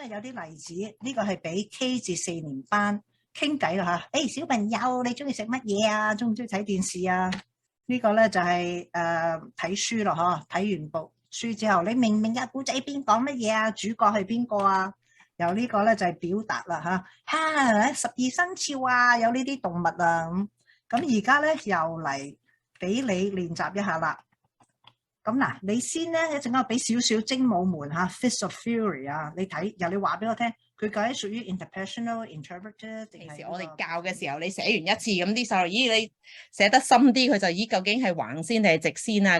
咧有啲例子，呢個係俾 K 至4年班傾偈啦嚇。小朋友，你中意食乜嘢啊？中唔中意睇電視啊？呢個咧就係睇書咯嗬。睇完部書之後，你明唔明啊？古仔邊講乜嘢啊？主角係邊個啊？由呢個咧就係表達啦嚇。12生肖啊，有呢啲動物啊咁而家咧又嚟俾你練習一下啦。咁嗱，你先咧一陣間我俾少少精武門嚇 Fist of Fury 啊，你睇由你話俾我聽，佢究竟屬於 interpersonal、interpreter 定係？平時我哋教嘅時候，你寫完一次咁啲細路，你寫得深啲，佢就究竟係橫先定係直先啊？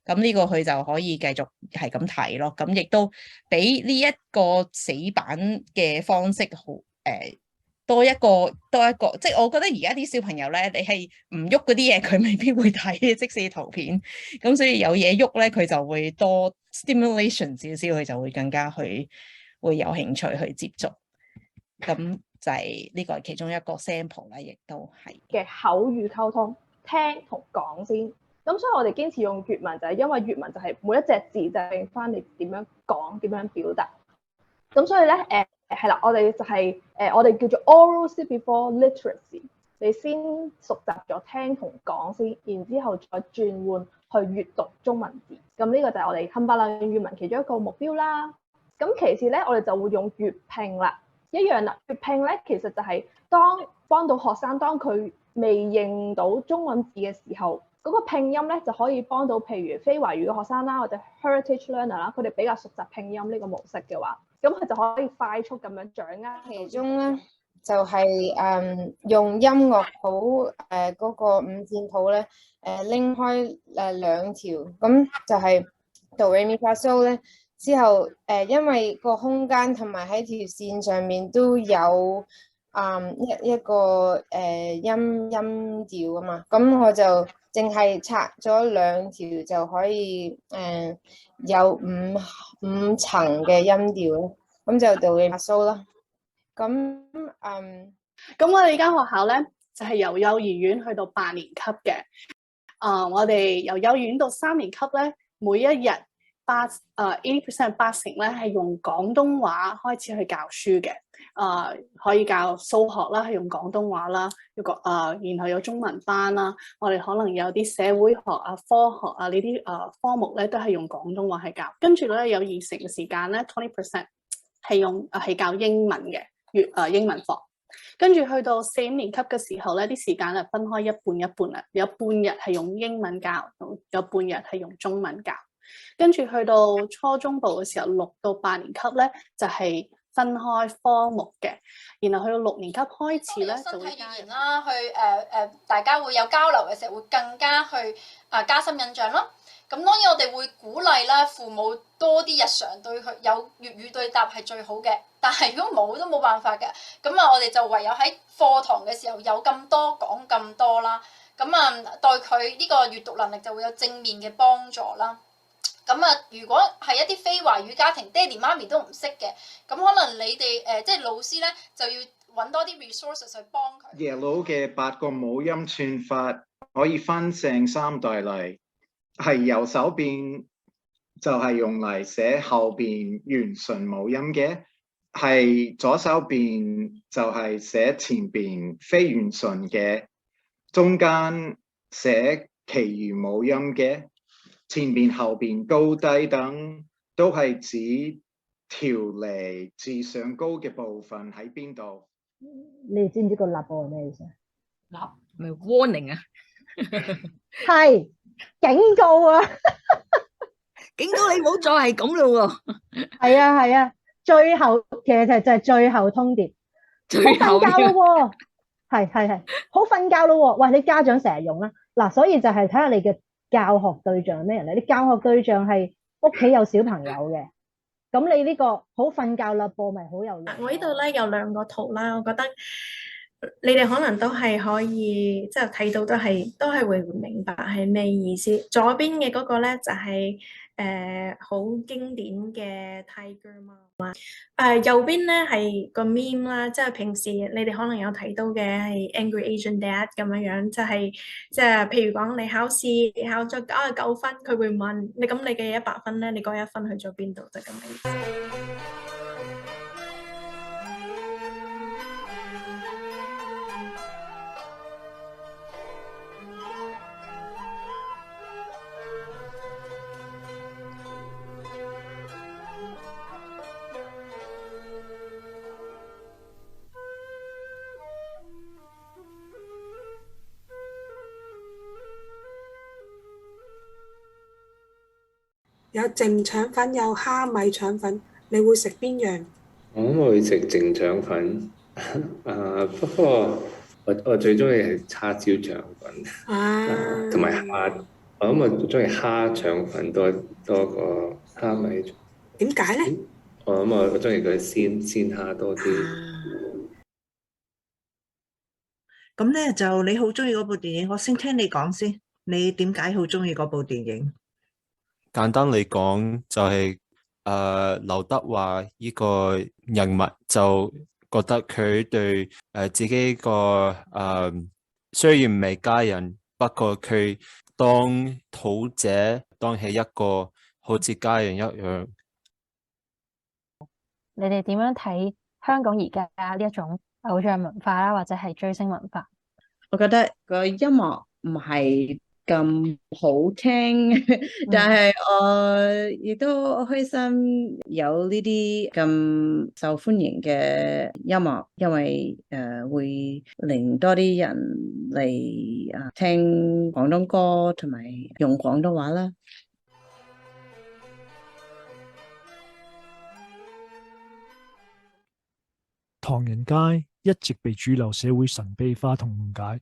咁呢個佢就可以繼續係咁睇咯。咁亦都俾呢一個死板嘅方式好多一個，即係我覺得而家啲小朋友咧，你係唔喐嗰啲嘢，佢未必會睇嘅，即使圖片。咁所以有嘢喐咧，佢就會多 stimulation 少少，佢就會更加會有興趣去接觸。咁就係呢個係其中一個 sample 啦，亦都係嘅口語溝通，聽同講先。咁所以我哋堅持用粵文，就係因為粵文就係每一隻字就係翻你點樣講，點樣表達。咁所以咧，係啦，我哋就係我哋叫做 oral before literacy。你先熟習咗聽同講先，然之後再轉換去閱讀中文字。咁呢個就係我哋冚唪唥語文其中一個目標啦。咁其次咧，我哋就會用粵拼啦，一樣啦。粵拼咧，其實就係當幫到學生，當佢未認到中文字嘅時候，嗰個拼音咧就可以幫到，譬如非華語嘅學生啦，或者 heritage learner 啦，佢哋比較熟習拼音呢個模式嘅話，咁佢就可以快速咁樣掌握。其中咧就係用音樂譜嗰個五線譜咧拎開兩條，咁就係 Do Re Mi Fa So 咧。之後因為個空間同埋喺條線上面都有一個音調啊嘛，咁我就淨係拆咗兩條就可以有五層嘅音調咯，咁就Do Re Mi Fa So啦。咁我哋間學校咧就係由幼兒園去到8年級嘅。我哋由幼兒園到3年級咧，每一日80%八成咧係用廣東話開始去教書嘅。可以教數學啦，係用廣東話啦。然後有中文班啦。我哋可能有啲社會學啊、科學啊呢啲科目咧，都係用廣東話去教。跟住咧有20%嘅時間咧 ，20% 係教英文嘅。英文課，跟住去到4、5年級嘅時候咧，啲時間係分開一半一半啦，有半日係用英文教，有半日係用中文教。跟住去到初中部嘅時候，6到8年級咧就係分開科目嘅，然後去到6年級開始咧就會加語言啦，去大家會有交流嘅時候，會更加去加深印象咯。咁當然我哋會鼓勵啦，父母多啲日常對佢有粵語對答係最好嘅。但係如果冇都冇辦法嘅，咁我哋就唯有喺課堂嘅時候有咁多講咁多啦。咁對佢呢個閱讀能力就會有正面嘅幫助啦。咁如果係一啲非華語家庭，爹哋媽咪都唔識嘅，咁可能你哋即係老師咧就要揾多啲 resources 去幫佢。Yellow 嘅8個母音串法可以分成3大類。係右手邊就係用嚟寫後邊圓唇母音嘅，係左手邊就係寫前邊非圓唇嘅，中間寫其餘母音嘅，前邊後邊高低等都係指條脷至上高嘅部分喺邊度。你知唔知個立波係咩意思？立咪 warning 啊？係。警告啊！警告你唔好再係咁咯喎！係啊，最後其實就係最後通牒，好瞓覺咯喎，係，好瞓覺咯喎！喂，你家長成日用啦，嗱，所以就係睇下你嘅教學對象係咩人咧？你教學對象係屋企有小朋友嘅，咁你呢個好瞓覺啦，播咪好有用。我呢度咧有2個圖啦，我覺得。你哋可能都係可以，即係睇到都係會明白係咩意思。左邊嘅嗰個咧就係好經典嘅 Tiger Mom。右邊咧係個 meme 啦，即係平時你哋可能有睇到嘅係 Angry Asian Dad 咁樣，即係譬如講你考試考咗99分，佢會問你，咁你嘅100分咧，你嗰1分去咗邊度？就咁嘅意思。有淨腸粉，有蝦米腸粉，你會食邊樣？我會食淨腸粉，不過我最中意係叉燒腸粉，同埋蝦。我諗我中意蝦腸粉多過蝦米。點解咧？我諗我中意佢鮮蝦多啲。咁咧就你好中意嗰部電影，我先聽你講先。你點解好中意嗰部電影？簡單嚟講就係劉德華呢個人物就覺得佢對自己個雖然唔係家人，不過佢當土姐當係一個好似家人一樣。你哋點樣睇香港而家呢一種偶像文化啦，或者係追星文化？我覺得個音樂唔係咁好聽，但係我亦都開心有呢啲咁受歡迎嘅音樂，因為會令多啲人嚟聽廣東歌同埋用廣東話啦。唐人街一直被主流社會神秘化同誤解，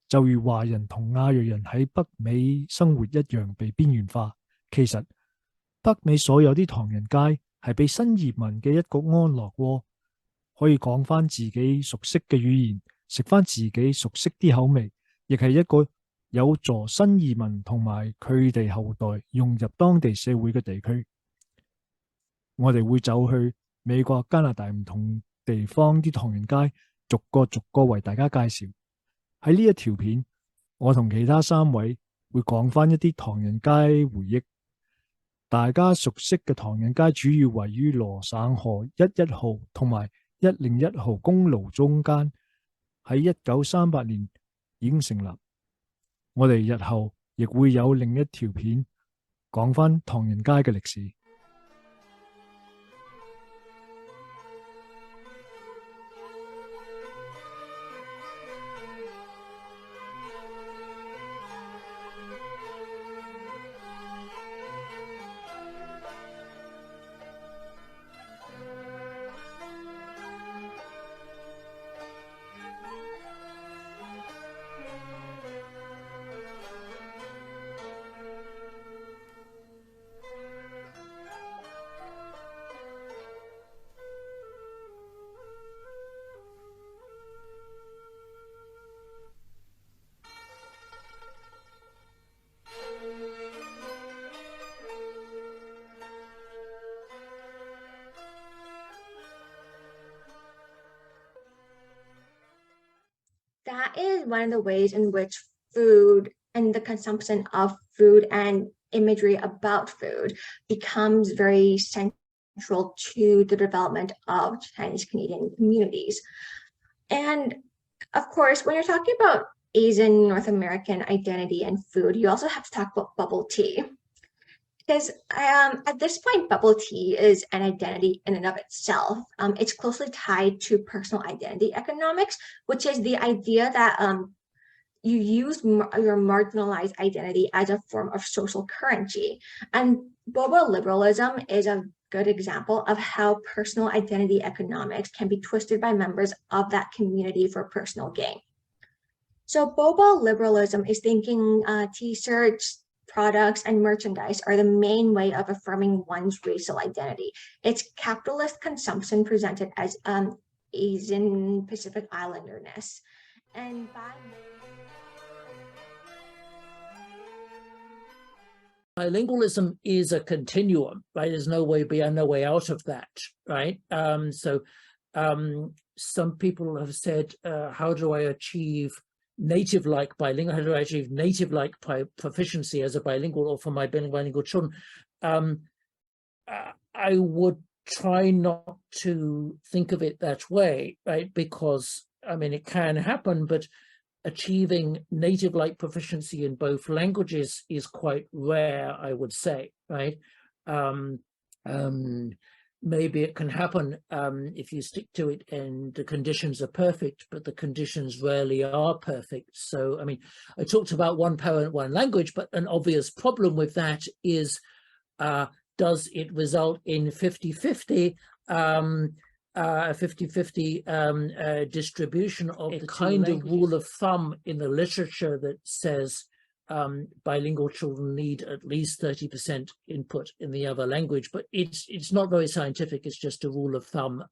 就如華人同亞裔人喺北美生活一樣被邊緣化。其實北美所有啲唐人街係俾新移民嘅一個安樂窩，可以講翻自己熟悉嘅語言，食翻自己熟悉啲口味，亦係一個有助新移民同埋佢哋後代融入當地社會嘅地區。我哋會走去美國、加拿大唔同地方啲唐人街，逐個為大家介紹。喺呢一條片，我同其他3位會講翻一啲唐人街回憶。大家熟悉嘅唐人街主要位於羅省河11號同埋101號公路中間，喺1938年已經成立。我哋日後亦會有另一條片講翻唐人街嘅歷史。That is one of the ways in which food and the consumption of food and imagery about food becomes very central to the development of Chinese Canadian communities. And of course, when you're talking about Asian North American identity and food, you also have to talk about bubble tea. Because at this point, bubble tea is an identity in and of itself. It's closely tied to personal identity economics, which is the idea that you use your marginalized identity as a form of social currency. And boba liberalism is a good example of how personal identity economics can be twisted by members of that community for personal gain. So boba liberalism is thinking t-shirts, products, and merchandise are the main way of affirming one's racial identity. It's capitalist consumption presented as Asian Pacific Islanderness. And bilingualism is a continuum, right? There's no way in, no way out of that, right? Some people have said, how do I achieve native-like bilingual, how do I achieve native-like proficiency as a bilingual or for my bilingual children? I would try not to think of it that way, right? Because, I mean, it can happen, but achieving native-like proficiency in both languages is quite rare, I would say, right? Maybe it can happen if you stick to it and the conditions are perfect, but the conditions rarely are perfect. So, I mean, I talked about one parent, one language, but an obvious problem with that is does it result in 50-50 distribution of the kind of rule of thumb in the literature that says bilingual children need at least 30% input in the other language, but it's not very scientific. It's just a rule of thumb.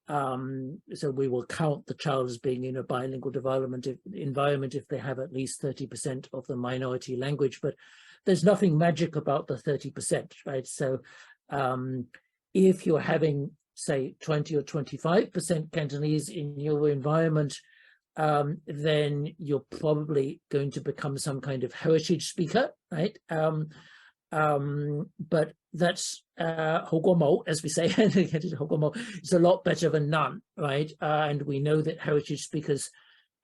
So we will count the child as being in a bilingual environment if they have at least 30% of the minority language, but there's nothing magic about the 30%, right? So if you're having, say, 20 or 25% Cantonese in your environment, then you're probably going to become some kind of heritage speaker, right? But that's 好過冇, as we say. It's a lot better than none, right? And we know that heritage speakers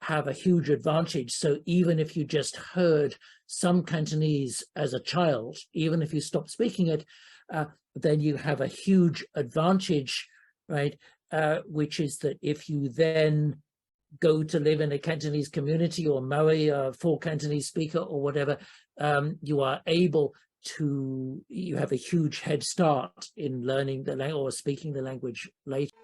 have a huge advantage. So even if you just heard some Cantonese as a child, even if you stopped speaking it, then you have a huge advantage, right? Which is that if you then go to live in a Cantonese community or marry a full Cantonese speaker or whatever, you are able to, you have a huge head start in learning the language or speaking the language later.